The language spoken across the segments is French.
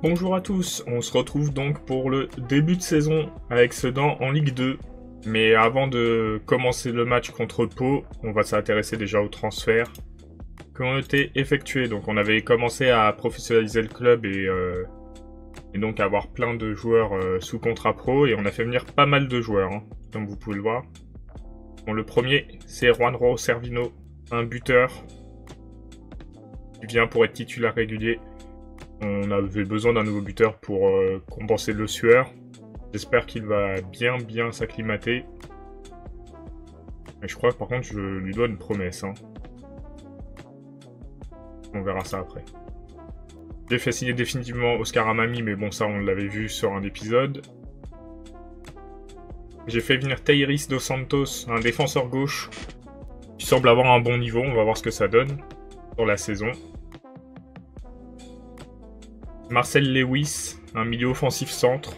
Bonjour à tous, on se retrouve donc pour le début de saison avec Sedan en Ligue 2. Mais avant de commencer le match contre Pau, on va s'intéresser déjà aux transferts qui ont été effectués. Donc on avait commencé à professionnaliser le club et donc avoir plein de joueurs sous contrat pro et on a fait venir pas mal de joueurs, hein, comme vous pouvez le voir. Bon, le premier, c'est Juanro Servino, un buteur qui vient pour être titulaire régulier. On avait besoin d'un nouveau buteur pour compenser le sueur. J'espère qu'il va bien s'acclimater. Mais je crois que par contre je lui dois une promesse. Hein. On verra ça après. J'ai fait signer définitivement Oscar Amami, mais bon ça on l'avait vu sur un épisode. J'ai fait venir Teiris Dos Santos, un défenseur gauche, qui semble avoir un bon niveau. On va voir ce que ça donne pour la saison. Marcel Lewis, un milieu offensif centre.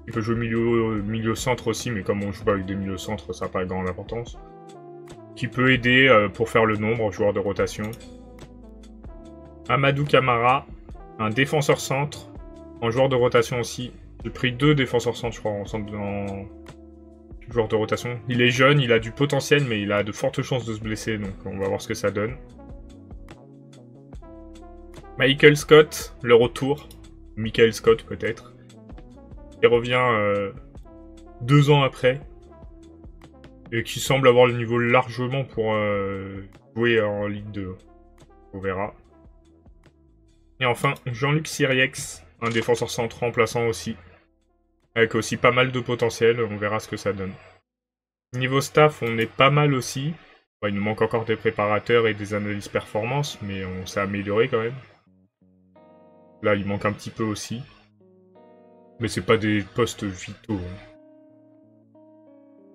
Il peut jouer milieu centre aussi, mais comme on joue pas avec des milieux centres, ça n'a pas grande importance. Qui peut aider pour faire le nombre, joueur de rotation. Amadou Camara, un défenseur centre, en joueur de rotation aussi. J'ai pris 2 défenseurs centre, je crois, ensemble en joueur de rotation. Il est jeune, il a du potentiel, mais il a de fortes chances de se blesser, donc on va voir ce que ça donne. Michael Scott, le retour. Michael Scott peut-être. Il revient 2 ans après. Et qui semble avoir le niveau largement pour jouer en Ligue 2. On verra. Et enfin, Jean-Luc Siriex, un défenseur centre remplaçant aussi. Avec aussi pas mal de potentiel, on verra ce que ça donne. Niveau staff, on est pas mal aussi. Bon, il nous manque encore des préparateurs et des analyses performance, mais on s'est amélioré quand même. Là, il manque un petit peu aussi. Mais c'est pas des postes vitaux.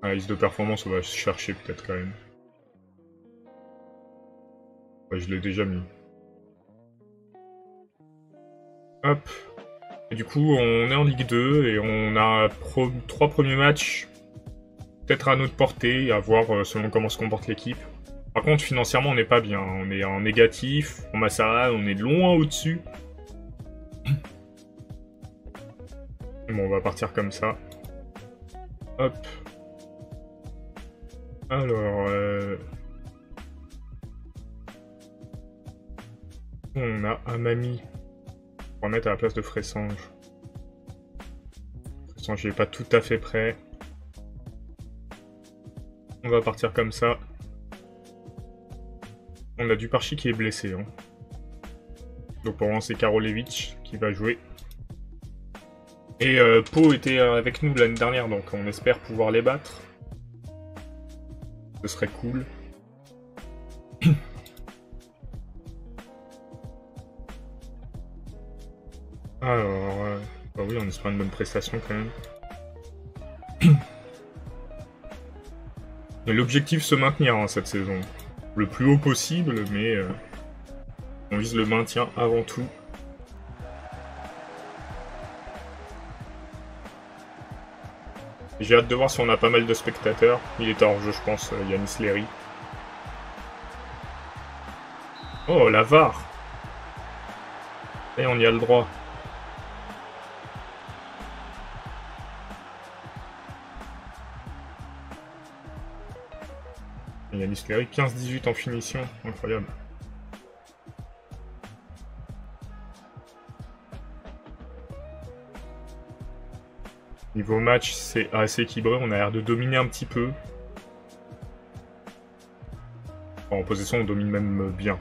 Analyse de performance, on va chercher peut-être quand même. Ouais, je l'ai déjà mis. Hop. Et du coup, on est en Ligue 2 et on a 3 premiers matchs. Peut-être à notre portée, à voir selon comment se comporte l'équipe. Par contre, financièrement, on n'est pas bien. On est en négatif. En Massara, on est loin au-dessus. Bon, on va partir comme ça. Hop. Alors, on a Amami. On va mettre à la place de Fressange. Fressange, il est pas tout à fait prêt. On va partir comme ça. On a Duparchi qui est blessé. Hein. Donc pour l'instant, c'est Karolevich qui va jouer. Et Pau était avec nous l'année dernière, donc on espère pouvoir les battre. Ce serait cool. Alors, bah oui, on espère une bonne prestation quand même. Et l'objectif se maintenir hein, cette saison. Le plus haut possible, mais on vise le maintien avant tout. J'ai hâte de voir si on a pas mal de spectateurs. Il est hors jeu, je pense, Yanis Léry. Oh, la VAR! Et on y a le droit. Yanis Léry, 15-18 en finition. Incroyable. Niveau match, c'est assez équilibré. On a l'air de dominer un petit peu. En possession, on domine même bien.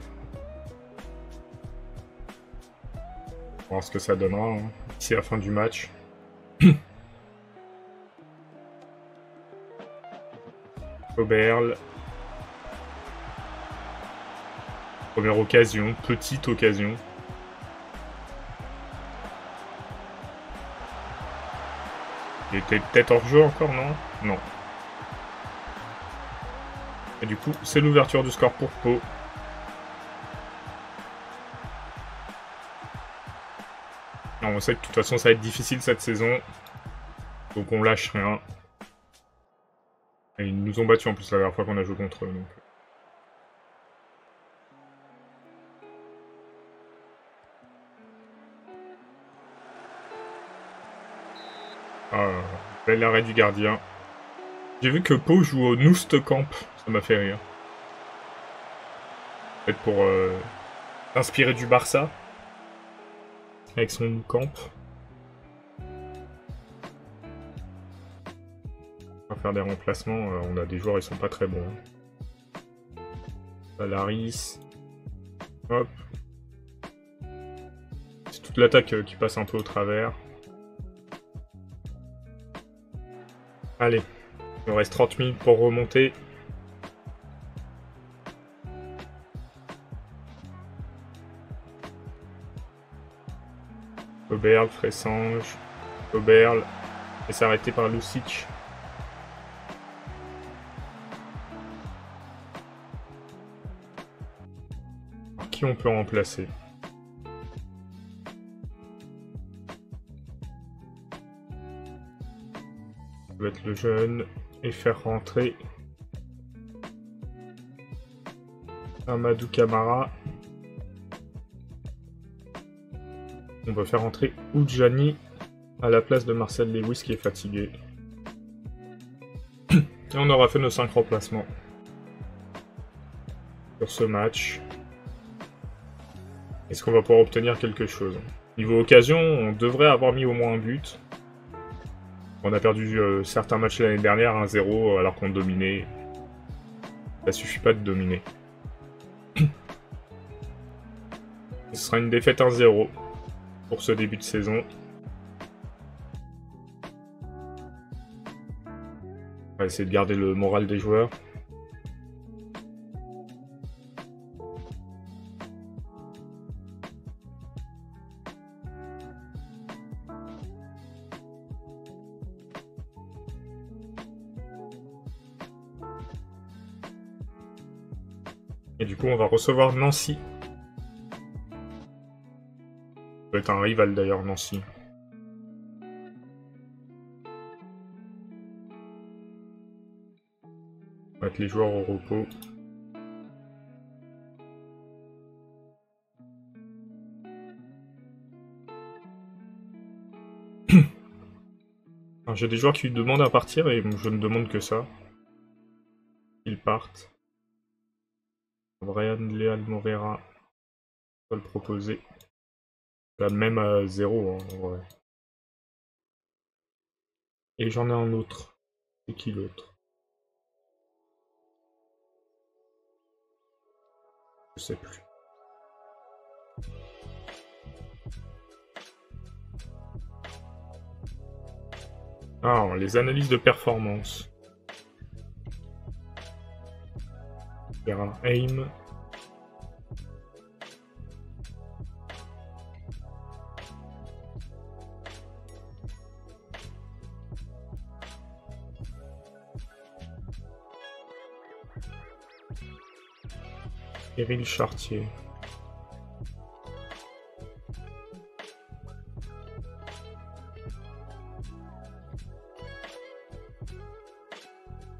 On va voir ce que ça donnera hein, d'ici la fin du match. Oberl. Première occasion, petite occasion. Il était peut-être hors jeu encore, non? Non. Et du coup, c'est l'ouverture du score pour Pau. Alors, on sait que de toute façon, ça va être difficile cette saison. Donc on lâche rien. Et ils nous ont battus en plus la dernière fois qu'on a joué contre eux. Donc. Ah, bel arrêt du gardien. J'ai vu que Pau joue au Noust Camp, ça m'a fait rire. Peut-être pour s'inspirer du Barça, avec son camp. On va faire des remplacements, on a des joueurs, ils sont pas très bons. Valaris. Hop. C'est toute l'attaque qui passe un peu au travers. Allez, il nous reste 30 minutes pour remonter. Oberl, Fressange, Oberl, et s'arrêter par Lucic. Qui on peut remplacer? Ça va être le jeune et faire rentrer Amadou Camara. On va faire rentrer Oudjani à la place de Marcel Lewis qui est fatigué. Et on aura fait nos 5 remplacements sur ce match. Est-ce qu'on va pouvoir obtenir quelque chose? Niveau occasion, on devrait avoir mis au moins un but. On a perdu certains matchs l'année dernière 1-0 alors qu'on dominait. Ça suffit pas de dominer. Ce sera une défaite 1-0 pour ce début de saison. On va essayer de garder le moral des joueurs. Et du coup, on va recevoir Nancy. Ça peut être un rival d'ailleurs, Nancy. On va mettre les joueurs au repos. J'ai des joueurs qui demandent à partir et je ne demande que ça. Ils partent. Brian Leal Morera va le proposer. Là, même à 0, hein, en vrai. Et j'en ai un autre. C'est qui l'autre? Je sais plus. Ah, les analyses de performance. Faire un aim. Cyril Chartier.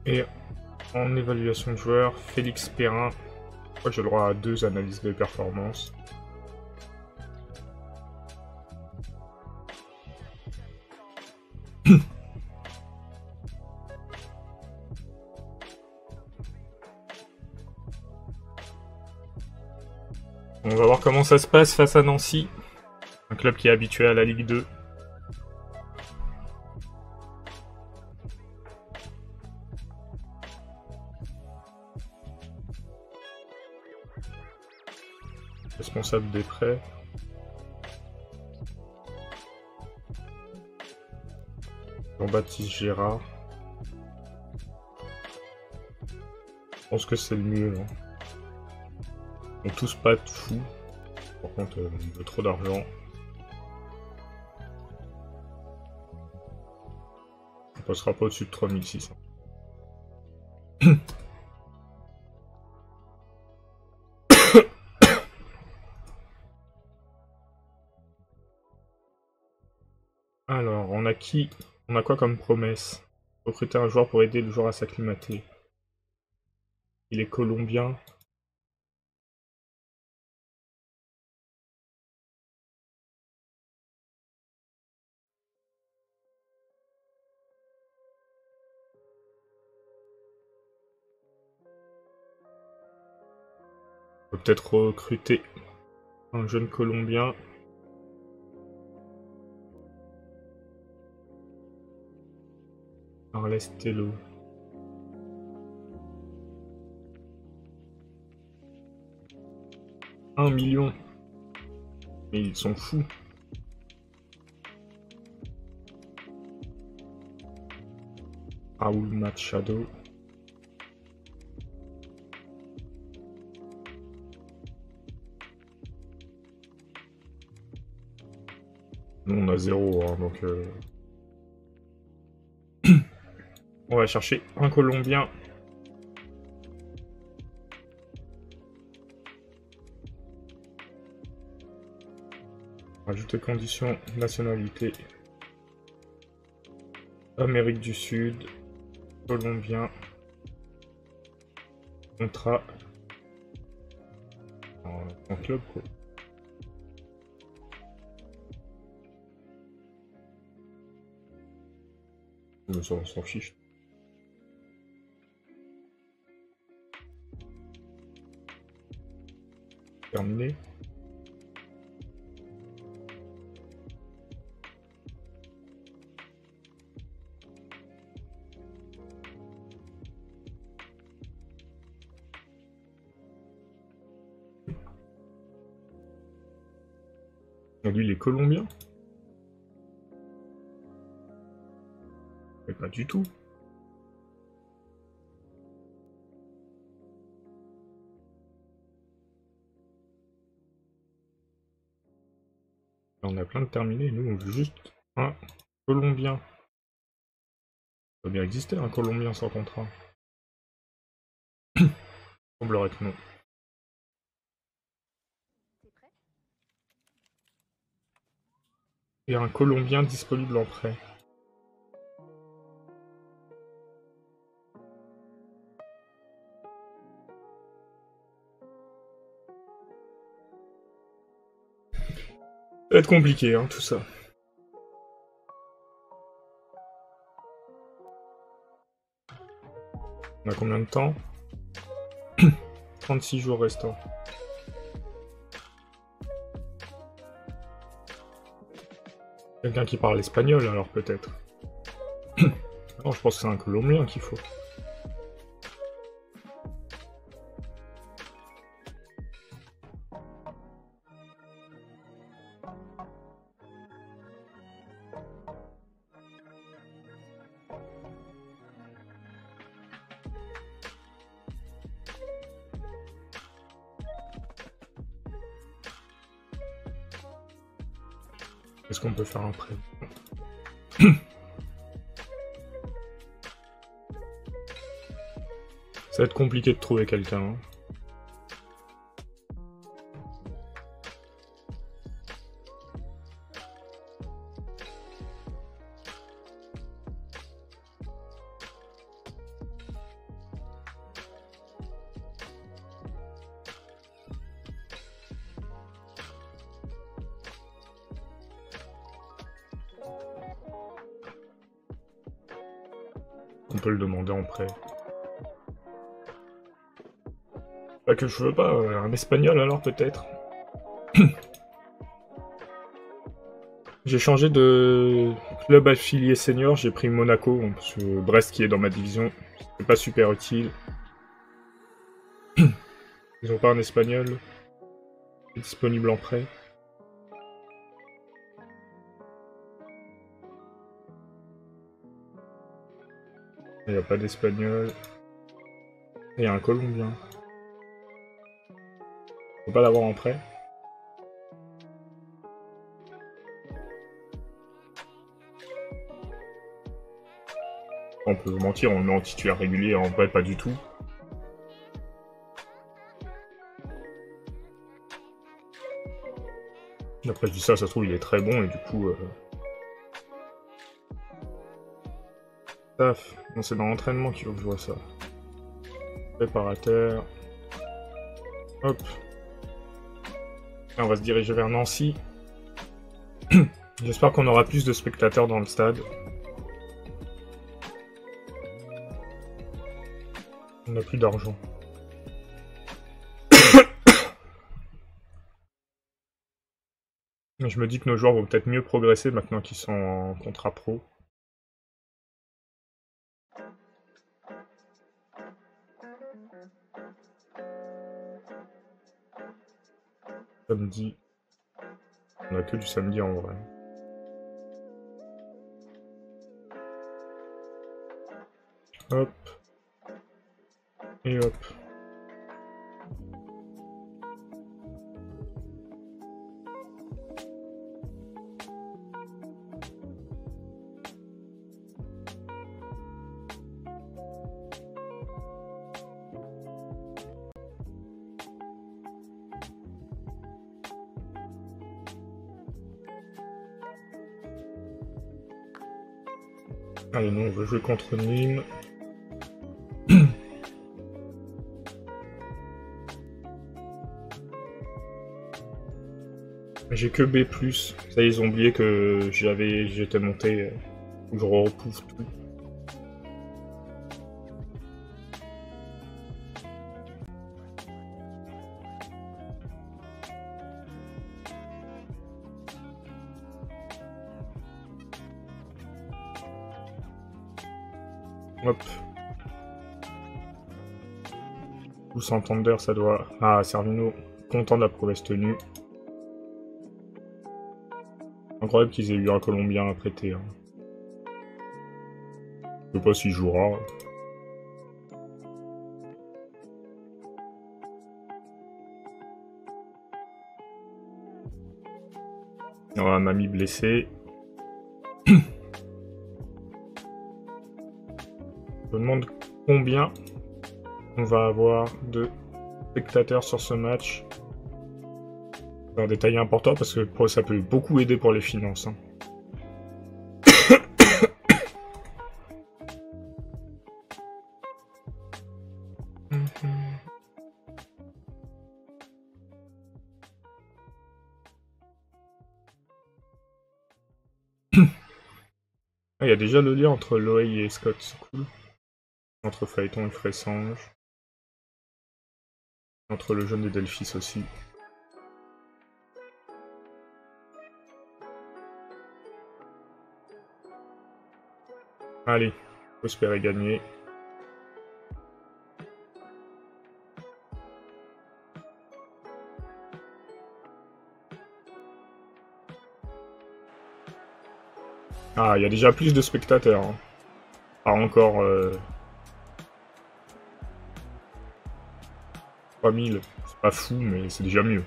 Et en évaluation de joueur, Félix Perrin. Moi j'ai le droit à 2 analyses de performance. On va voir comment ça se passe face à Nancy. Un club qui est habitué à la Ligue 2. Responsable des prêts. Jean-Baptiste Gérard. Je pense que c'est le mieux, non? On tous pas de fou. Par contre, on veut trop d'argent. On passera pas au-dessus de 3600. Alors, on a qui? On a quoi comme promesse? Recruter un joueur pour aider le joueur à s'acclimater. Il est colombien. On peut peut-être recruter un jeune Colombien. Arlestello. $1 million. Mais ils sont fous. Raúl Machado. Nous on a 0, hein, donc on va chercher un Colombien. Ajouter conditions, nationalité. Amérique du Sud. Colombien. Contrat. En club, quoi. Mais ça, on s'en fiche. Terminé. Et lui, il est colombien? Mais pas du tout. On a plein de terminés, nous on veut juste un Colombien. Ça doit bien exister un Colombien sans contrat. Semblerait que non. Et un Colombien disponible en prêt. Ça va être compliqué, hein, tout ça. On a combien de temps? 36 jours restants. Quelqu'un qui parle espagnol, alors peut-être. Non, je pense que c'est un Colombien qu'il faut. Est-ce qu'on peut faire un prêt? Ça va être compliqué de trouver quelqu'un. Hein. On peut le demander en prêt. Pas que je veux pas, un espagnol alors peut-être. J'ai changé de club affilié senior, j'ai pris Monaco, parce que Brest qui est dans ma division, c'est pas super utile. Ils ont pas un espagnol disponible en prêt. Il n'y a pas d'espagnol. Il y a un Colombien. Faut pas l'avoir en prêt. On peut mentir, on le met en titulaire régulier, en vrai pas du tout. Après je dis ça se trouve il est très bon et du coup... Taf, non, c'est dans l'entraînement qu'il faut que je vois ça. Préparateur. Hop. Et on va se diriger vers Nancy. J'espère qu'on aura plus de spectateurs dans le stade. On n'a plus d'argent. Je me dis que nos joueurs vont peut-être mieux progresser maintenant qu'ils sont en contrat pro. Samedi. On a que du samedi en vrai. Hop. Et hop. Allez, nous on veut jouer contre Nîmes. J'ai que B+. Ça, ils ont oublié que j'étais monté. Je repousse tout. Hop. Ou Santander, ça doit... Ah, Servino, content de la promesse tenue. Incroyable qu'ils aient eu un Colombien à prêter. Hein. Je sais pas s'il jouera. Un Mamie blessé. Je me demande combien on va avoir de spectateurs sur ce match. C'est un détail important parce que ça peut beaucoup aider pour les finances. Hein. Il y a déjà le lien entre Loey et Scott, c'est cool. Entre Phaéton et Fressange. Entre le jeune et Delphis aussi. Allez, faut espérer gagner. Ah, il y a déjà plus de spectateurs. Hein. Pas encore 3000. C'est pas fou, mais c'est déjà mieux.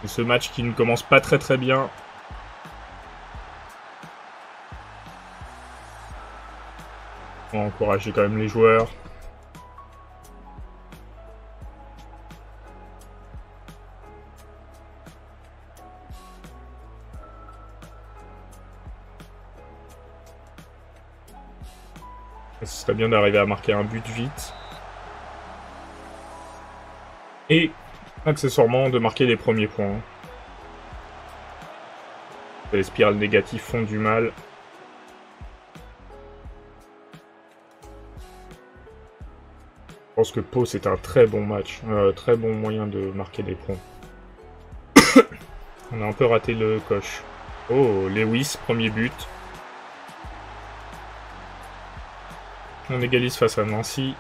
Et ce match qui ne commence pas très bien. On va encourager quand même les joueurs. Ce serait bien d'arriver à marquer un but vite. Et, accessoirement, de marquer les premiers points. Les spirales négatives font du mal. Je pense que Pau, c'est un très bon match. Très bon moyen de marquer des points. On a un peu raté le coche. Oh, Lewis, premier but. On égalise face à Nancy.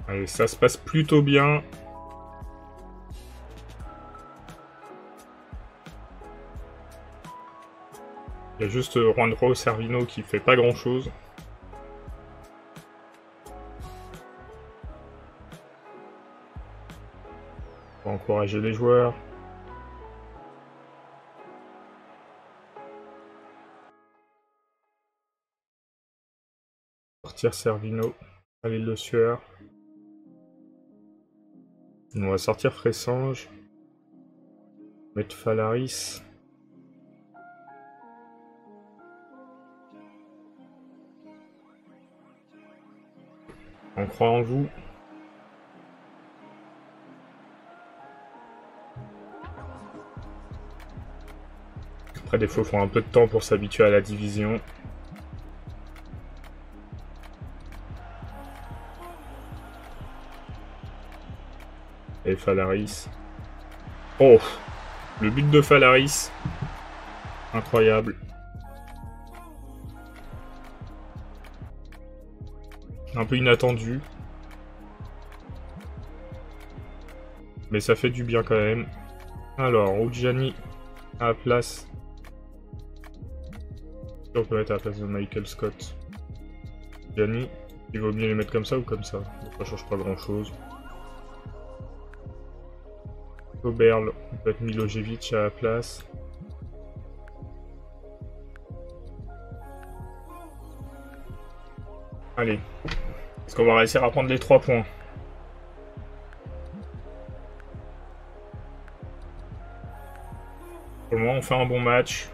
Allez, ça se passe plutôt bien. Il y a juste Juanro Servino qui fait pas grand chose. On va encourager les joueurs. Sortir Servino. Allez le sueur. On va sortir Fressange. Mettre Falaris. On croit en vous. Après, des fois, il faut un peu de temps pour s'habituer à la division. Et Falaris. Oh! Le but de Falaris. Incroyable. Un peu inattendu. Mais ça fait du bien quand même. Alors, Oudjani à la place. On peut mettre à la place de Michael Scott. Oudjani, il vaut mieux les mettre comme ça ou comme ça? Ça change pas grand chose. Oberl, on peut mettre Milojevic à la place. Allez. Est-ce qu'on va réussir à prendre les 3 points? Pour le moment, on fait un bon match.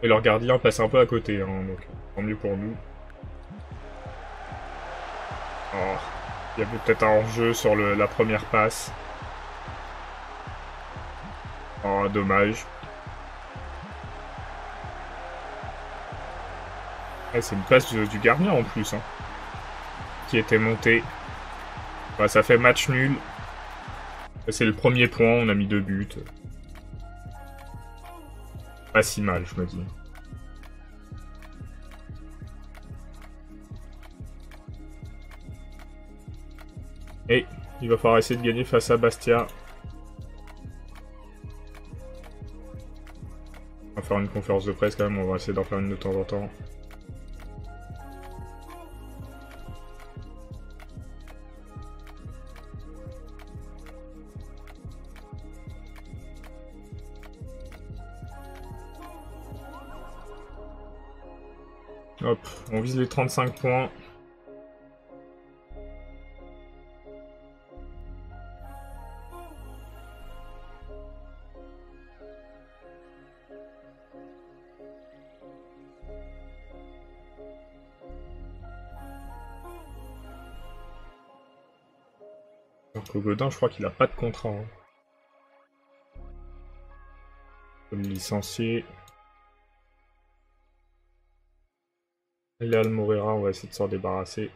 Et leur gardien passe un peu à côté, hein, donc tant mieux pour nous. Oh, il y avait peut-être un hors-jeu sur la première passe. Oh, dommage. Ah, c'est une passe du gardien en plus, hein, qui était monté. Bah, ça fait match nul. C'est le premier point, on a mis 2 buts. Pas si mal, je me dis. Et il va falloir essayer de gagner face à Bastia. On va faire une conférence de presse quand même, on va essayer d'en faire une de temps en temps. Hop, on vise les 35 points. Alors que Godin, je crois qu'il a pas de contrat. Hein. Comme licencié. Léal Moreira, on va essayer de s'en débarrasser.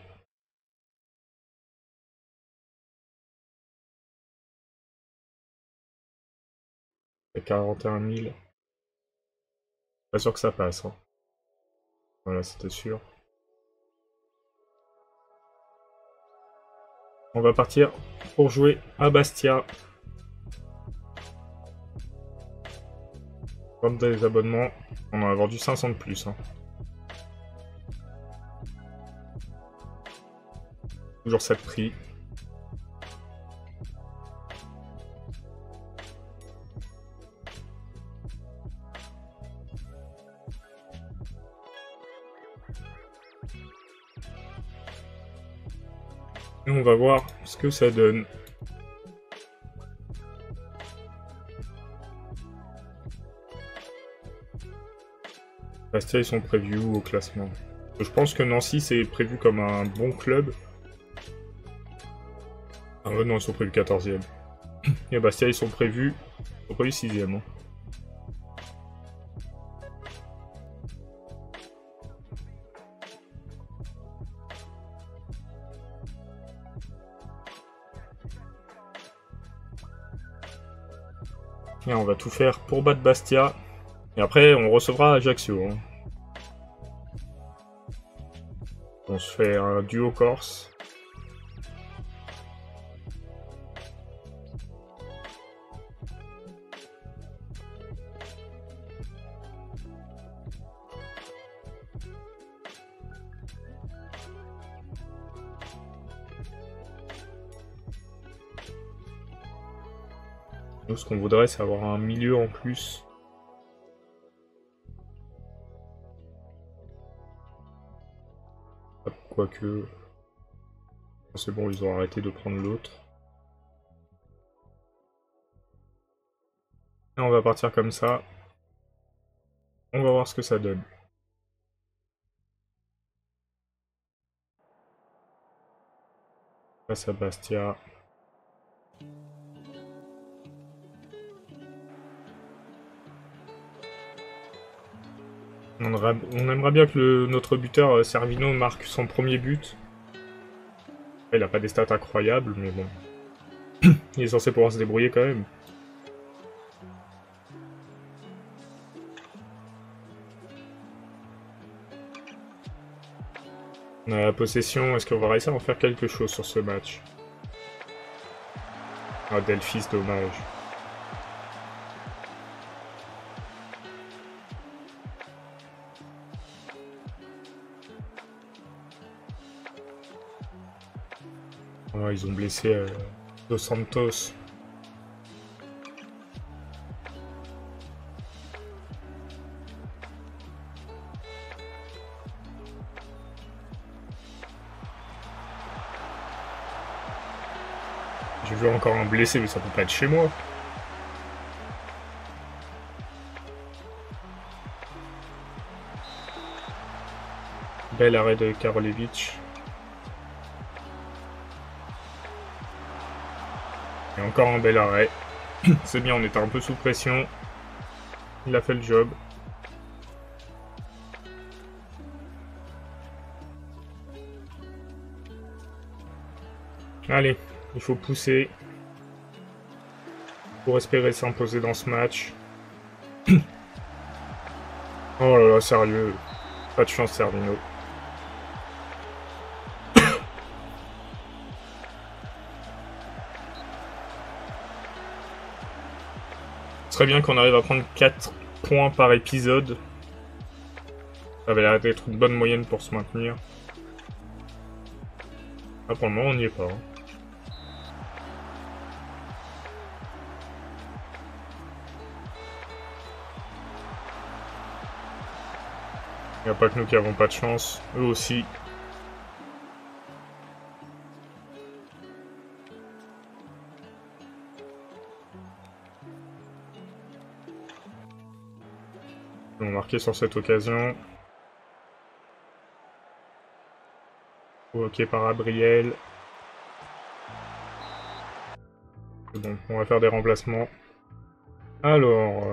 Il y a 41 000. Pas sûr que ça passe. Hein. Voilà, c'était sûr. On va partir pour jouer à Bastia. Comme des abonnements, on en a vendu 500 de plus. Hein. Toujours 7 prix. Et on va voir ce que ça donne. Bastia, ils sont prévus où au classement? Je pense que Nancy, c'est prévu comme un bon club. Ah ouais, non, ils sont prévus 14e. Et Bastia, ils sont prévus 6e. Hein. Et on va tout faire pour battre Bastia. Et après, on recevra Ajaccio. Hein. On se fait un duo corse. Nous, ce qu'on voudrait, c'est avoir un milieu en plus. Quoique... C'est bon, ils ont arrêté de prendre l'autre. Et on va partir comme ça. On va voir ce que ça donne. Face à Bastia. On aimerait bien que notre buteur Servino marque son premier but. Il a pas des stats incroyables, mais bon. Il est censé pouvoir se débrouiller quand même. On a la possession, est-ce qu'on va réussir à en faire quelque chose sur ce match? Ah, Delphis, dommage. Oh, ils ont blessé Dos Santos. J'ai vu encore un blessé, mais ça peut pas être chez moi. Bel arrêt de Karolevich. Et encore un bel arrêt. C'est bien, on était un peu sous pression. Il a fait le job. Allez, il faut pousser. Pour espérer s'imposer dans ce match. Oh là là, sérieux. Pas de chance, Servino. Ce serait bien qu'on arrive à prendre 4 points par épisode. Ça avait l'air d'être une bonne moyenne pour se maintenir. Ah, pour le moment, on n'y est pas. Hein. Il n'y a pas que nous qui avons pas de chance. Eux aussi. Ils ont marqué sur cette occasion. Ok par Abriel. Bon, on va faire des remplacements. Alors,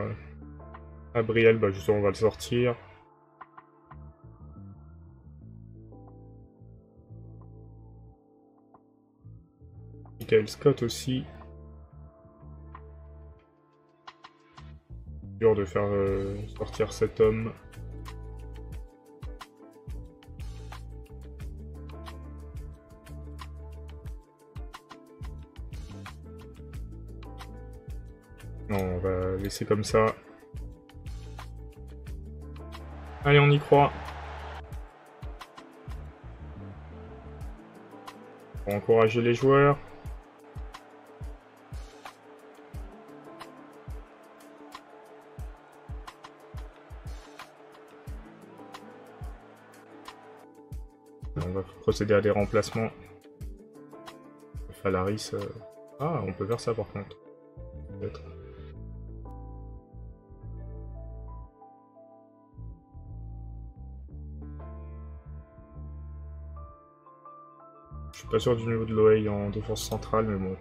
Abriel, bah justement on va le sortir. Michael Scott aussi. Dur de faire sortir cet homme. Non, on va laisser comme ça. Allez, on y croit. Pour encourager les joueurs. On va procéder à des remplacements. Falaris. Ah, on peut faire ça par contre. Peut-être. Je suis pas sûr du niveau de l'OEI en défense centrale, mais bon.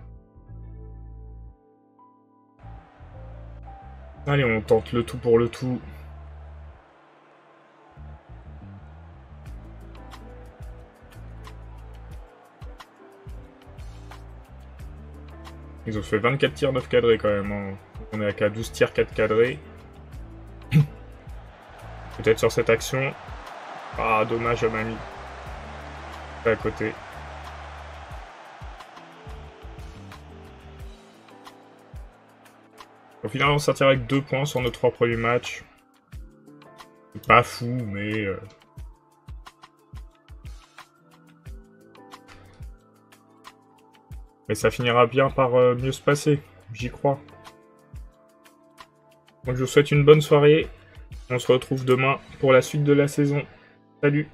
Allez, on tente le tout pour le tout. Ils ont fait 24 tirs 9 cadrés quand même. Hein. On est qu'à 12 tirs 4 cadrés. Peut-être sur cette action. Ah, dommage, à Mami. À côté. Au final, on sortira avec 2 points sur nos 3 premiers matchs. C'est pas fou, mais... Mais ça finira bien par mieux se passer, j'y crois. Donc je vous souhaite une bonne soirée. On se retrouve demain pour la suite de la saison. Salut!